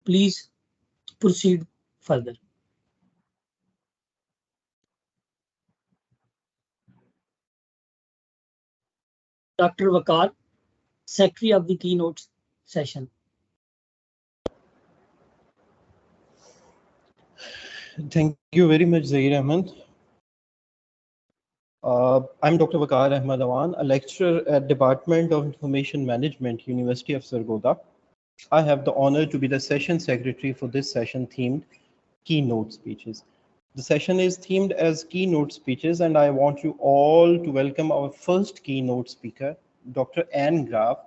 Please proceed further. Dr. Vakar, Secretary of the Keynote Session. Thank you very much, Zahir Ahmed. I'm Dr. Vakar Ahmed Awan, a lecturer at Department of Information Management, University of Sargodha. I have the honor to be the session secretary for this session themed keynote speeches. The session is themed as keynote speeches, and I want you all to welcome our first keynote speaker, Dr. Anne Graf.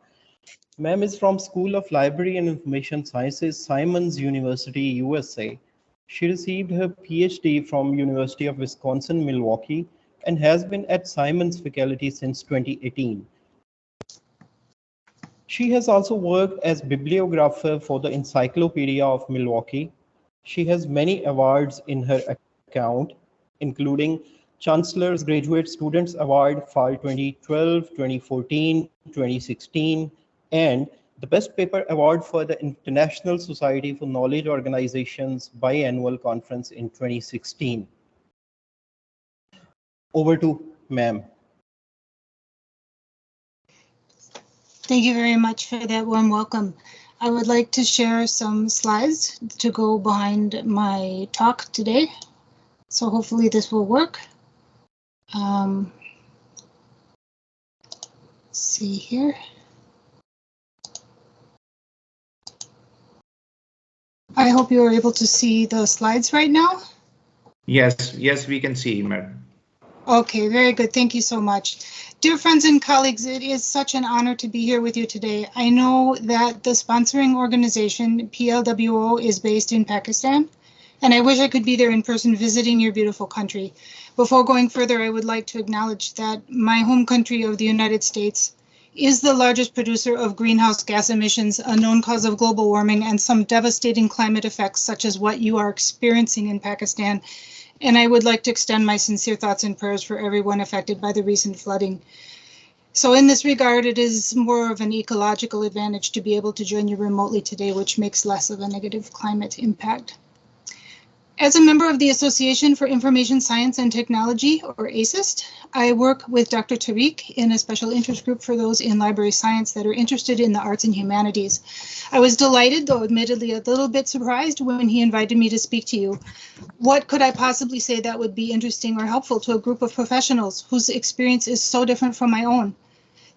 Ma'am is from School of Library and Information Sciences, Simons University, USA. She received her PhD from University of Wisconsin, Milwaukee, and has been at Simons faculty since 2018. She has also worked as bibliographer for the Encyclopedia of Milwaukee. She has many awards in her account, including Chancellor's Graduate Students Award for 2012, 2014, 2016, and the Best Paper Award for the International Society for Knowledge Organization's biannual conference in 2016. Over to ma'am. Thank you very much for that warm welcome. I would like to share some slides to go behind my talk today. So hopefully this will work. Let's see here. I hope you are able to see the slides right now. Yes, we can see, madam. Okay, very good. Thank you so much. Dear friends and colleagues, it is such an honor to be here with you today. I know that the sponsoring organization, PLWO, is based in Pakistan, and I wish I could be there in person visiting your beautiful country. Before going further, I would like to acknowledge that my home country of the United States is the largest producer of greenhouse gas emissions, a known cause of global warming, and some devastating climate effects such as what you are experiencing in Pakistan. And I would like to extend my sincere thoughts and prayers for everyone affected by the recent flooding. So in this regard, it is more of an ecological advantage to be able to join you remotely today, which makes less of a negative climate impact. As a member of the Association for Information Science and Technology, or ASIST, I work with Dr. Tariq in a special interest group for those in library science that are interested in the arts and humanities. I was delighted, though admittedly a little bit surprised, when he invited me to speak to you. What could I possibly say that would be interesting or helpful to a group of professionals whose experience is so different from my own?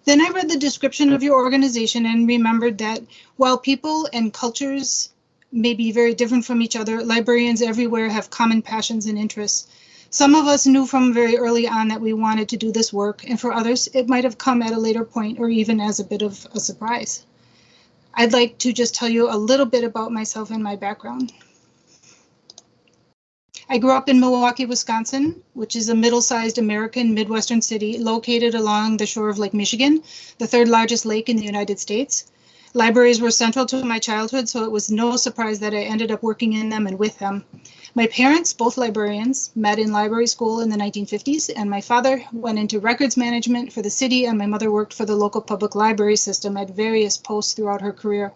Then I read the description of your organization and remembered that while people and cultures may be very different from each other, librarians everywhere have common passions and interests. Some of us knew from very early on that we wanted to do this work, and for others, it might have come at a later point or even as a bit of a surprise. I'd like to just tell you a little bit about myself and my background. I grew up in Milwaukee, Wisconsin, which is a middle-sized American Midwestern city located along the shore of Lake Michigan, the third largest lake in the United States. Libraries were central to my childhood, so it was no surprise that I ended up working in them and with them. My parents, both librarians, met in library school in the 1950s, and my father went into records management for the city, and my mother worked for the local public library system at various posts throughout her career.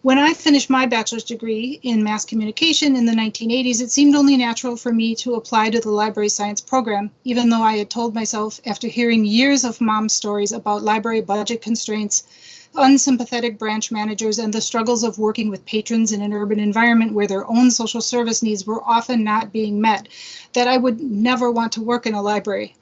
When I finished my bachelor's degree in mass communication in the 1980s, it seemed only natural for me to apply to the library science program, even though I had told myself, after hearing years of mom's stories about library budget constraints, unsympathetic branch managers, and the struggles of working with patrons in an urban environment where their own social service needs were often not being met, that I would never want to work in a library.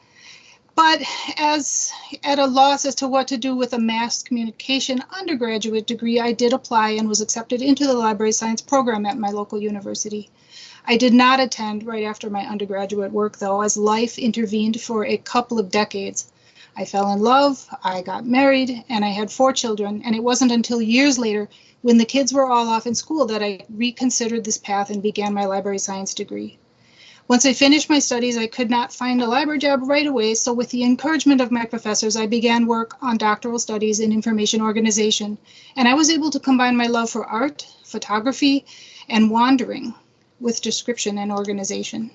But as at a loss as to what to do with a mass communication undergraduate degree, I did apply and was accepted into the library science program at my local university. I did not attend right after my undergraduate work, though, as life intervened for a couple of decades. I fell in love, I got married, and I had 4 children, and it wasn't until years later, when the kids were all off in school, that I reconsidered this path and began my library science degree. Once I finished my studies, I could not find a library job right away, so with the encouragement of my professors, I began work on doctoral studies in information organization, and I was able to combine my love for art, photography, and wandering with description and organization.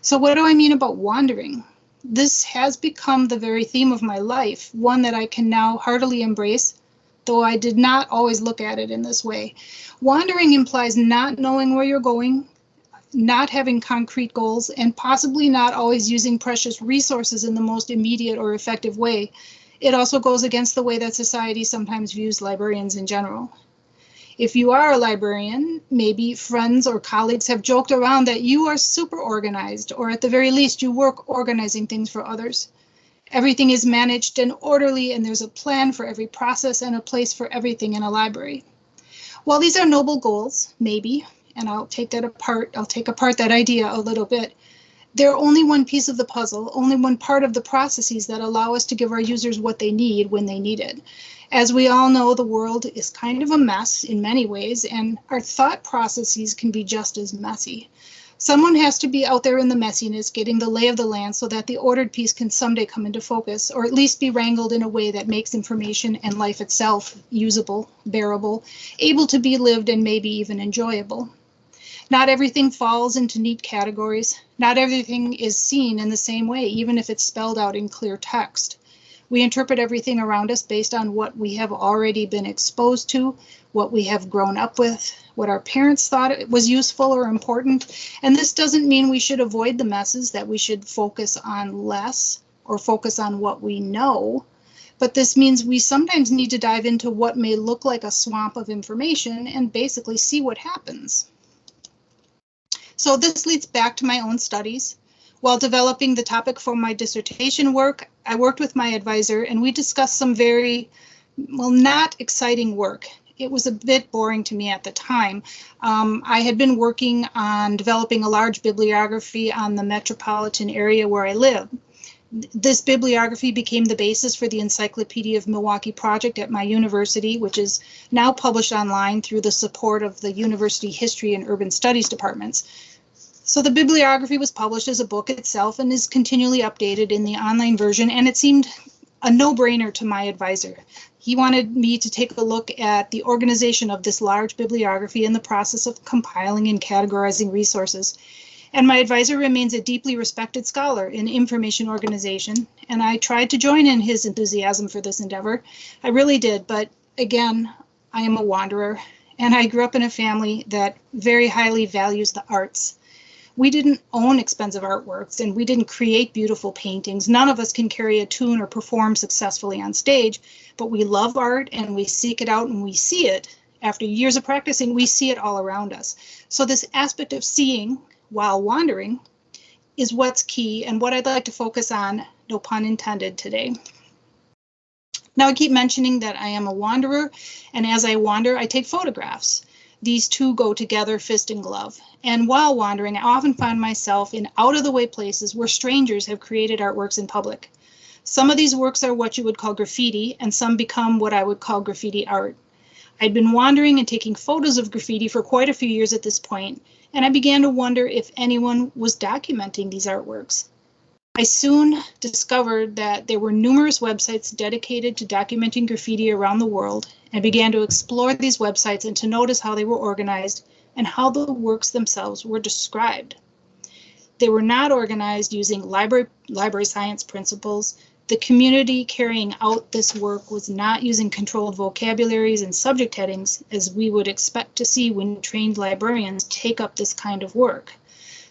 So what do I mean about wandering? This has become the very theme of my life, one that I can now heartily embrace, though I did not always look at it in this way. Wandering implies not knowing where you're going, not having concrete goals, and possibly not always using precious resources in the most immediate or effective way. It also goes against the way that society sometimes views librarians in general. If you are a librarian, maybe friends or colleagues have joked around that you are super organized, or at the very least, you work organizing things for others. Everything is managed and orderly, and there's a plan for every process and a place for everything in a library. While these are noble goals, maybe, and I'll take apart that idea a little bit, they're only one piece of the puzzle, only one part of the processes that allow us to give our users what they need when they need it. As we all know, the world is kind of a mess in many ways, and our thought processes can be just as messy. Someone has to be out there in the messiness, getting the lay of the land so that the ordered piece can someday come into focus, or at least be wrangled in a way that makes information and life itself usable, bearable, able to be lived, and maybe even enjoyable. Not everything falls into neat categories. Not everything is seen in the same way, even if it's spelled out in clear text. We interpret everything around us based on what we have already been exposed to, what we have grown up with, what our parents thought was useful or important. And this doesn't mean we should avoid the messes, that we should focus on less or focus on what we know. But this means we sometimes need to dive into what may look like a swamp of information and basically see what happens. So this leads back to my own studies. While developing the topic for my dissertation work, I worked with my advisor and we discussed some very, not exciting work. It was a bit boring to me at the time. I had been working on developing a large bibliography on the metropolitan area where I live. This bibliography became the basis for the Encyclopedia of Milwaukee project at my university, which is now published online through the support of the University History and Urban Studies departments. So the bibliography was published as a book itself and is continually updated in the online version, and it seemed a no-brainer to my advisor. He wanted me to take a look at the organization of this large bibliography and the process of compiling and categorizing resources. And my advisor remains a deeply respected scholar in information organization, and I tried to join in his enthusiasm for this endeavor. I really did, but again, I am a wanderer, and I grew up in a family that very highly values the arts. We didn't own expensive artworks, and we didn't create beautiful paintings. None of us can carry a tune or perform successfully on stage, but we love art and we seek it out and we see it. After years of practicing, we see it all around us. So this aspect of seeing while wandering is what's key and what I'd like to focus on, no pun intended, today. Now I keep mentioning that I am a wanderer, and as I wander, I take photographs. These two go together fist and glove. And while wandering, I often find myself in out-of-the-way places where strangers have created artworks in public. Some of these works are what you would call graffiti, and some become what I would call graffiti art. I'd been wandering and taking photos of graffiti for quite a few years at this point, and I began to wonder if anyone was documenting these artworks. I soon discovered that there were numerous websites dedicated to documenting graffiti around the world, and began to explore these websites and to notice how they were organized and how the works themselves were described. They were not organized using library science principles. The community carrying out this work was not using controlled vocabularies and subject headings, as we would expect to see when trained librarians take up this kind of work.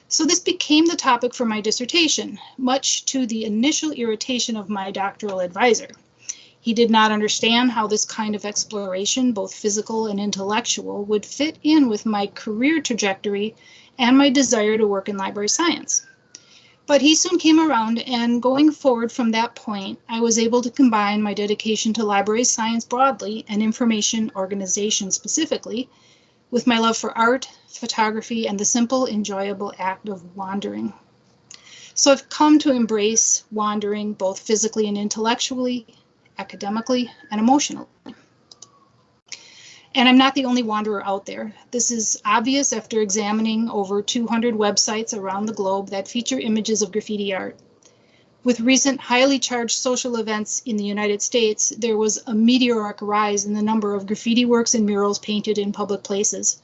So this became the topic for my dissertation, much to the initial irritation of my doctoral advisor. He did not understand how this kind of exploration, both physical and intellectual, would fit in with my career trajectory and my desire to work in library science. But he soon came around, and going forward from that point, I was able to combine my dedication to library science broadly and information organization specifically with my love for art, photography, and the simple, enjoyable act of wandering. So I've come to embrace wandering both physically and intellectually, academically, and emotionally. And I'm not the only wanderer out there. This is obvious after examining over 200 websites around the globe that feature images of graffiti art. With recent highly charged social events in the United States, there was a meteoric rise in the number of graffiti works and murals painted in public places.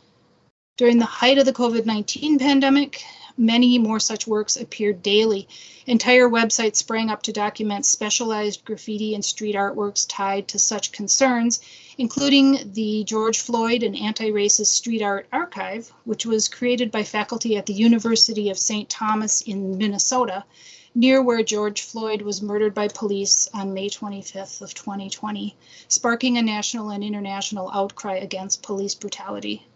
During the height of the COVID-19 pandemic, Many more such works appeared daily. Entire websites sprang up to document specialized graffiti and street artworks tied to such concerns, including the George Floyd and Anti-Racist Street Art Archive, which was created by faculty at the University of St. Thomas in Minnesota, near where George Floyd was murdered by police on May 25th of 2020, sparking a national and international outcry against police brutality.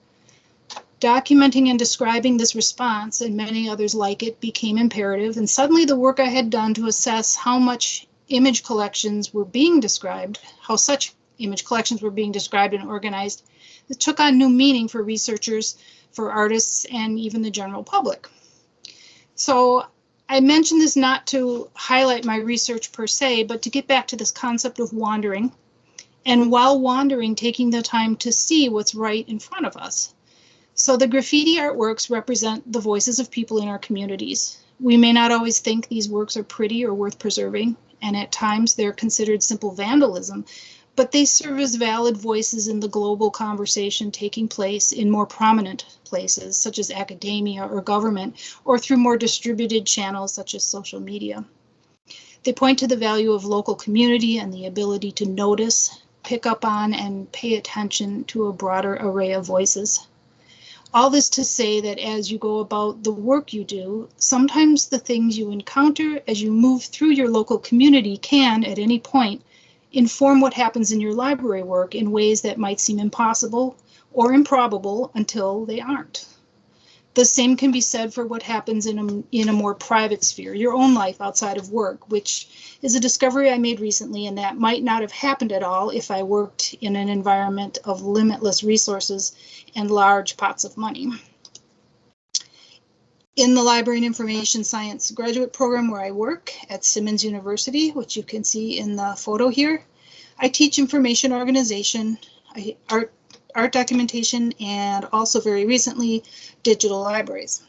Documenting and describing this response and many others like it became imperative, and suddenly the work I had done to assess how much image collections were being described, how such image collections were being described and organized, it took on new meaning for researchers, for artists, and even the general public. So I mention this not to highlight my research per se, but to get back to this concept of wandering, and while wandering, taking the time to see what's right in front of us. So the graffiti artworks represent the voices of people in our communities. We may not always think these works are pretty or worth preserving, and at times they're considered simple vandalism, but they serve as valid voices in the global conversation taking place in more prominent places, such as academia or government, or through more distributed channels such as social media. They point to the value of local community and the ability to notice, pick up on, and pay attention to a broader array of voices. All this to say that as you go about the work you do, sometimes the things you encounter as you move through your local community can, at any point, inform what happens in your library work in ways that might seem impossible or improbable until they aren't. The same can be said for what happens in a more private sphere, your own life outside of work, which is a discovery I made recently, and that might not have happened at all if I worked in an environment of limitless resources and large pots of money. In the Library and Information Science graduate program where I work at Simmons University, which you can see in the photo here, I teach information organization, art documentation, and also very recently, digital libraries.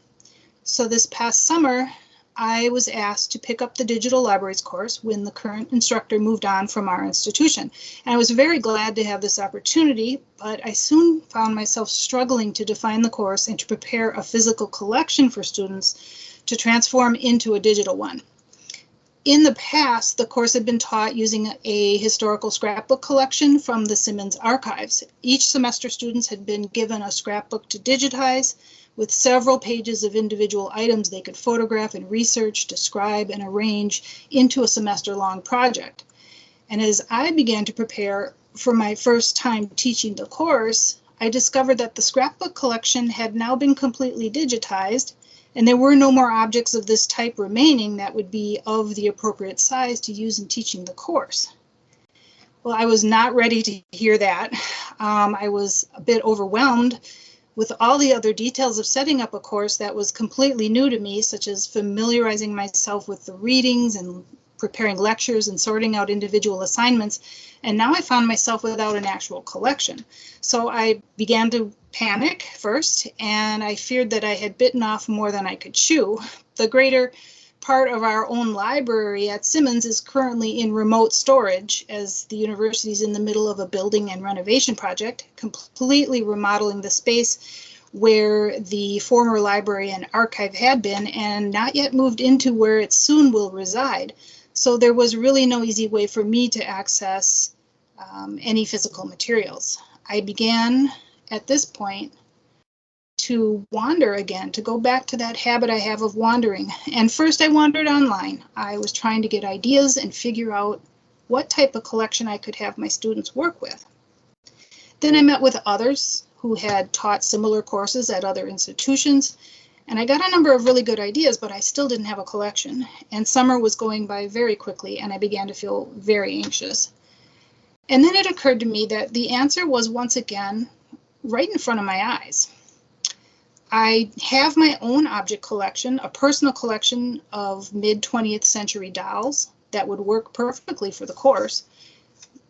So this past summer, I was asked to pick up the digital libraries course when the current instructor moved on from our institution. And I was very glad to have this opportunity, but I soon found myself struggling to define the course and to prepare a physical collection for students to transform into a digital one. In the past, the course had been taught using a historical scrapbook collection from the Simmons archives. Each semester, students had been given a scrapbook to digitize with several pages of individual items they could photograph and research, describe, and arrange into a semester-long project. And as I began to prepare for my first time teaching the course, I discovered that the scrapbook collection had now been completely digitized, and there were no more objects of this type remaining that would be of the appropriate size to use in teaching the course. Well, I was not ready to hear that. I was a bit overwhelmed with all the other details of setting up a course that was completely new to me, such as familiarizing myself with the readings and preparing lectures and sorting out individual assignments. And now I found myself without an actual collection. So I began to panic first, and I feared that I had bitten off more than I could chew. The greater part of our own library at Simmons is currently in remote storage, as the university is in the middle of a building and renovation project, completely remodeling the space where the former library and archive had been, and not yet moved into where it soon will reside. So there was really no easy way for me to access any physical materials. I began at this point to wander again, to go back to that habit I have of wandering. And first I wandered online. I was trying to get ideas and figure out what type of collection I could have my students work with. Then I met with others who had taught similar courses at other institutions, and I got a number of really good ideas, but I still didn't have a collection. And summer was going by very quickly, and I began to feel very anxious. And then it occurred to me that the answer was once again right in front of my eyes. I have my own object collection, a personal collection of mid-20th century dolls that would work perfectly for the course.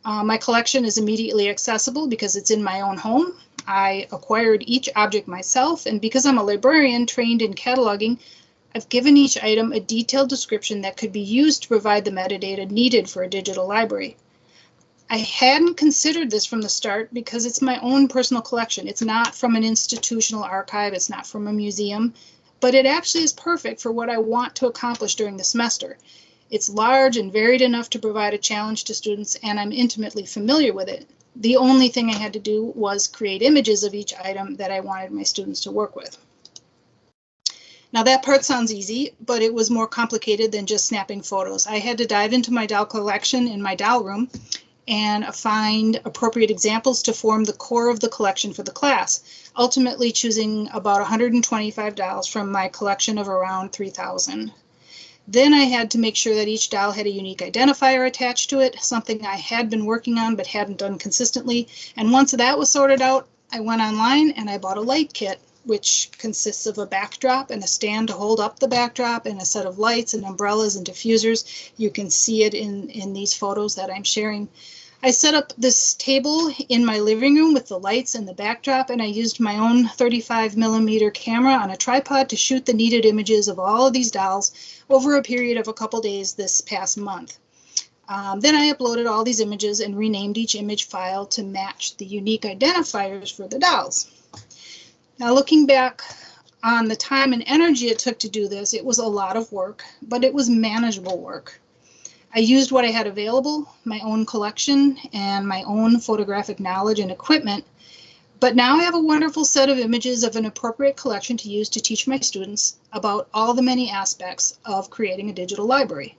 My collection is immediately accessible because it's in my own home. I acquired each object myself, and because I'm a librarian trained in cataloging, I've given each item a detailed description that could be used to provide the metadata needed for a digital library. I hadn't considered this from the start because it's my own personal collection. It's not from an institutional archive. It's not from a museum. but it actually is perfect for what I want to accomplish during the semester. It's large and varied enough to provide a challenge to students, and I'm intimately familiar with it. The only thing I had to do was create images of each item that I wanted my students to work with. Now that part sounds easy, but it was more complicated than just snapping photos. I had to dive into my doll collection in my doll room and find appropriate examples to form the core of the collection for the class, ultimately choosing about 125 dolls from my collection of around 3,000. Then I had to make sure that each doll had a unique identifier attached to it, something I had been working on but hadn't done consistently. And once that was sorted out, I went online and I bought a light kit, which consists of a backdrop and a stand to hold up the backdrop and a set of lights and umbrellas and diffusers. You can see it in these photos that I'm sharing. I set up this table in my living room with the lights and the backdrop, and I used my own 35mm camera on a tripod to shoot the needed images of all of these dolls over a period of a couple days this past month. Then I uploaded all these images and renamed each image file to match the unique identifiers for the dolls. Now, looking back on the time and energy it took to do this, it was a lot of work, but it was manageable work. I used what I had available, my own collection and my own photographic knowledge and equipment, but now I have a wonderful set of images of an appropriate collection to use to teach my students about all the many aspects of creating a digital library.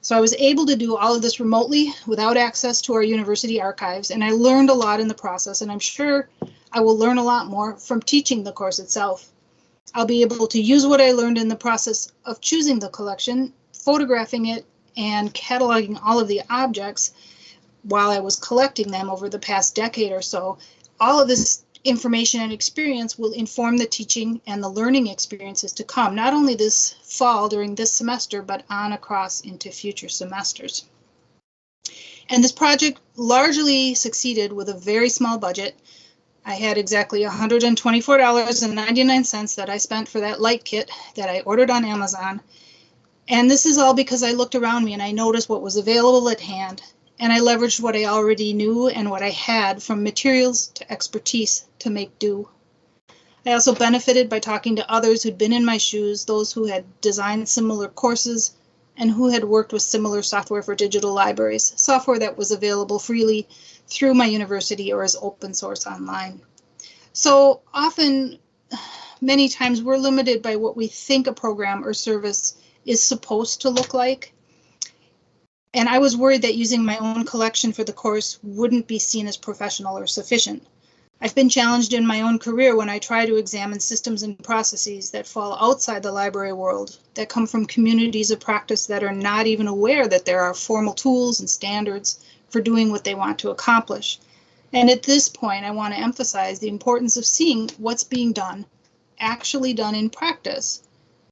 So I was able to do all of this remotely without access to our university archives, and I learned a lot in the process, and I'm sure I will learn a lot more from teaching the course itself. I'll be able to use what I learned in the process of choosing the collection, photographing it, and cataloging all of the objects while I was collecting them over the past decade or so. All of this information and experience will inform the teaching and the learning experiences to come, not only this fall during this semester, but on across into future semesters. And this project largely succeeded with a very small budget. I had exactly $124.99 that I spent for that light kit that I ordered on Amazon. And this is all because I looked around me and I noticed what was available at hand, and I leveraged what I already knew and what I had, from materials to expertise, to make do. I also benefited by talking to others who'd been in my shoes, those who had designed similar courses and who had worked with similar software for digital libraries, software that was available freely through my university or as open source online. So often, many times, we're limited by what we think a program or service is supposed to look like. And I was worried that using my own collection for the course wouldn't be seen as professional or sufficient. I've been challenged in my own career when I try to examine systems and processes that fall outside the library world, that come from communities of practice that are not even aware that there are formal tools and standards for doing what they want to accomplish. And at this point, I want to emphasize the importance of seeing what's being done, actually done in practice,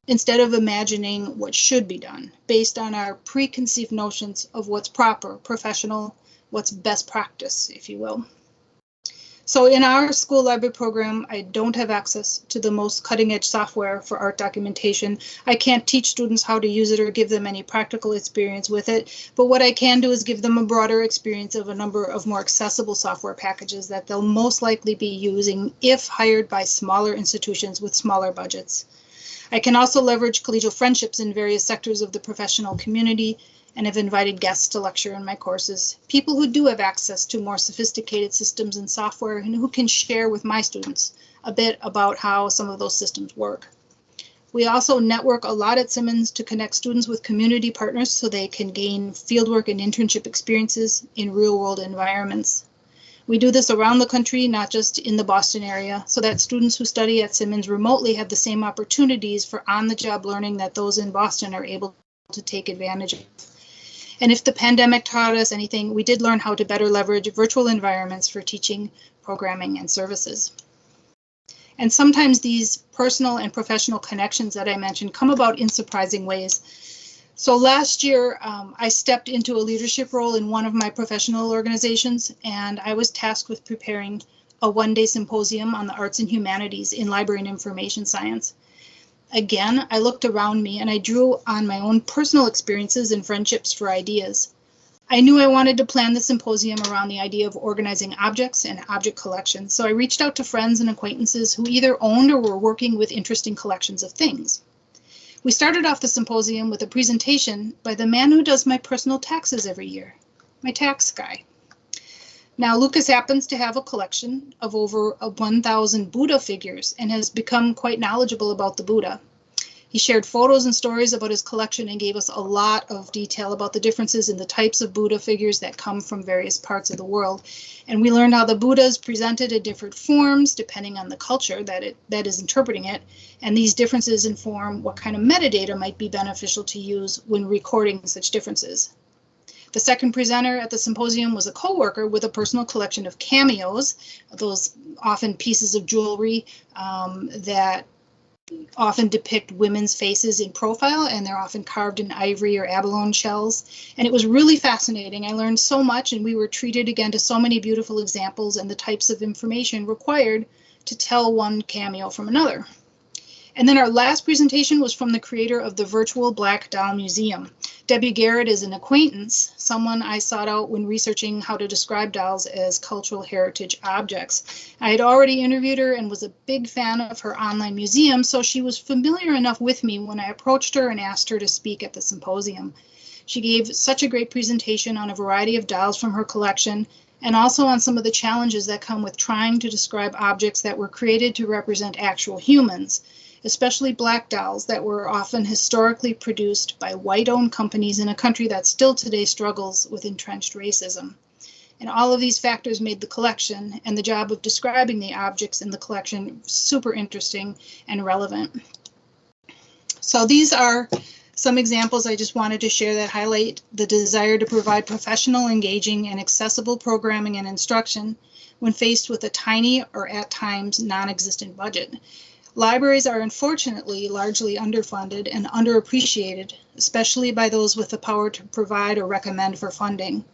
instead of imagining what should be done based on our preconceived notions of what's proper, professional, what's best practice, if you will. So in our school library program, I don't have access to the most cutting-edge software for art documentation. I can't teach students how to use it or give them any practical experience with it, but what I can do is give them a broader experience of a number of more accessible software packages that they'll most likely be using if hired by smaller institutions with smaller budgets. I can also leverage collegial friendships in various sectors of the professional community, and have invited guests to lecture in my courses, people who do have access to more sophisticated systems and software and who can share with my students a bit about how some of those systems work. We also network a lot at Simmons to connect students with community partners so they can gain fieldwork and internship experiences in real-world environments. We do this around the country, not just in the Boston area, so that students who study at Simmons remotely have the same opportunities for on-the-job learning that those in Boston are able to take advantage of. And if the pandemic taught us anything, we did learn how to better leverage virtual environments for teaching, programming, and services. And sometimes these personal and professional connections that I mentioned come about in surprising ways. So last year, I stepped into a leadership role in one of my professional organizations, and I was tasked with preparing a one-day symposium on the arts and humanities in library and information science. Again, I looked around me and I drew on my own personal experiences and friendships for ideas. I knew I wanted to plan the symposium around the idea of organizing objects and object collections, so I reached out to friends and acquaintances who either owned or were working with interesting collections of things. We started off the symposium with a presentation by the man who does my personal taxes every year, my tax guy. Now, Lucas happens to have a collection of over 1,000 Buddha figures and has become quite knowledgeable about the Buddha. He shared photos and stories about his collection and gave us a lot of detail about the differences in the types of Buddha figures that come from various parts of the world. And we learned how the Buddha is presented in different forms depending on the culture that is interpreting it. And these differences inform what kind of metadata might be beneficial to use when recording such differences. The second presenter at the symposium was a co-worker with a personal collection of cameos, those often pieces of jewelry that often depict women's faces in profile, and they're often carved in ivory or abalone shells. And it was really fascinating. I learned so much, and we were treated again to so many beautiful examples and the types of information required to tell one cameo from another. And then our last presentation was from the creator of the Virtual Black Doll Museum. Debbie Garrett is an acquaintance, someone I sought out when researching how to describe dolls as cultural heritage objects. I had already interviewed her and was a big fan of her online museum, so she was familiar enough with me when I approached her and asked her to speak at the symposium. She gave such a great presentation on a variety of dolls from her collection, and also on some of the challenges that come with trying to describe objects that were created to represent actual humans, especially black dolls that were often historically produced by white-owned companies in a country that still today struggles with entrenched racism. And all of these factors made the collection and the job of describing the objects in the collection super interesting and relevant. So these are some examples I just wanted to share that highlight the desire to provide professional, engaging, and accessible programming and instruction when faced with a tiny or at times non-existent budget. Libraries are unfortunately largely underfunded and underappreciated, especially by those with the power to provide or recommend for funding.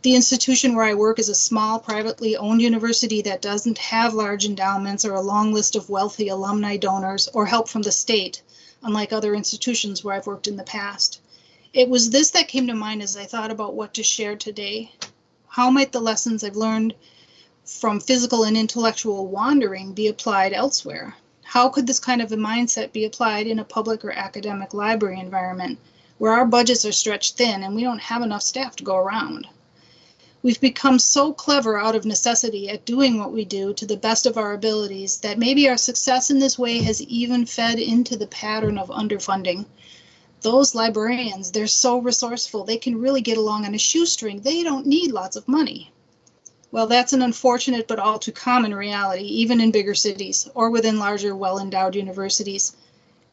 The institution where I work is a small, privately owned university that doesn't have large endowments or a long list of wealthy alumni donors or help from the state, unlike other institutions where I've worked in the past. It was this that came to mind as I thought about what to share today. How might the lessons I've learned from physical and intellectual wandering be applied elsewhere? How could this kind of a mindset be applied in a public or academic library environment where our budgets are stretched thin and we don't have enough staff to go around? We've become so clever out of necessity at doing what we do to the best of our abilities that maybe our success in this way has even fed into the pattern of underfunding. Those librarians, they're so resourceful, they can really get along on a shoestring. They don't need lots of money. Well, that's an unfortunate but all too common reality, even in bigger cities or within larger, well-endowed universities.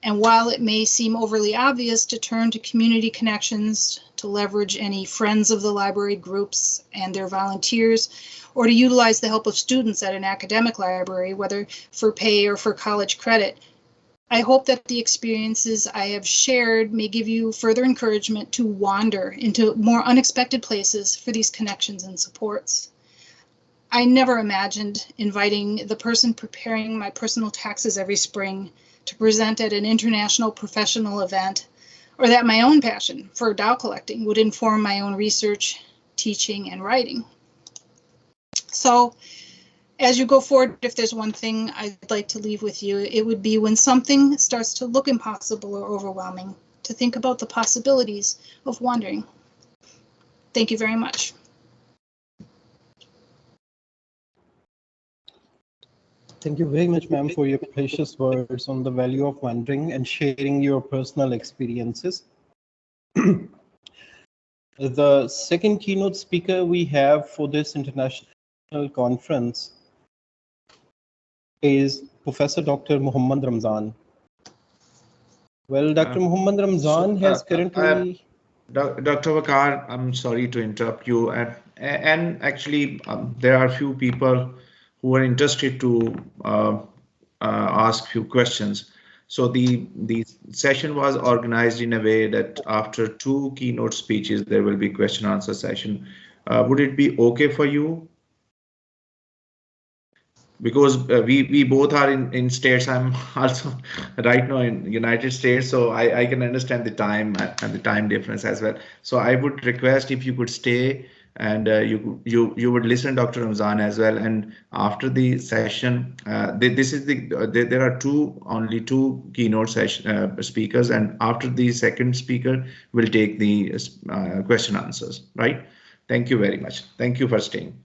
And while it may seem overly obvious to turn to community connections, to leverage any friends of the library groups and their volunteers, or to utilize the help of students at an academic library, whether for pay or for college credit, I hope that the experiences I have shared may give you further encouragement to wander into more unexpected places for these connections and supports. I never imagined inviting the person preparing my personal taxes every spring to present at an international professional event, or that my own passion for doll collecting would inform my own research, teaching, and writing. So as you go forward, if there's one thing I'd like to leave with you, it would be when something starts to look impossible or overwhelming, to think about the possibilities of wandering. Thank you very much. Thank you very much, ma'am, for your precious words on the value of wandering and sharing your personal experiences. The second keynote speaker we have for this international conference is Professor Dr. Muhammad Ramzan. Well, Dr. Muhammad Ramzan has currently... Dr. Vakar, I'm sorry to interrupt you. And actually, there are a few people who are interested to ask few questions. So the session was organized in a way that after 2 keynote speeches, there will be question answer session. Would it be okay for you? because we both are in states. I'm also right now in United States, so I can understand the time and the time difference as well. So I would request if you could stay and you would listen Dr. Ramzan as well. And after the session, this is there are only two keynote speakers, and after the second speaker will take the question answers. Right? Thank you very much. Thank you for staying.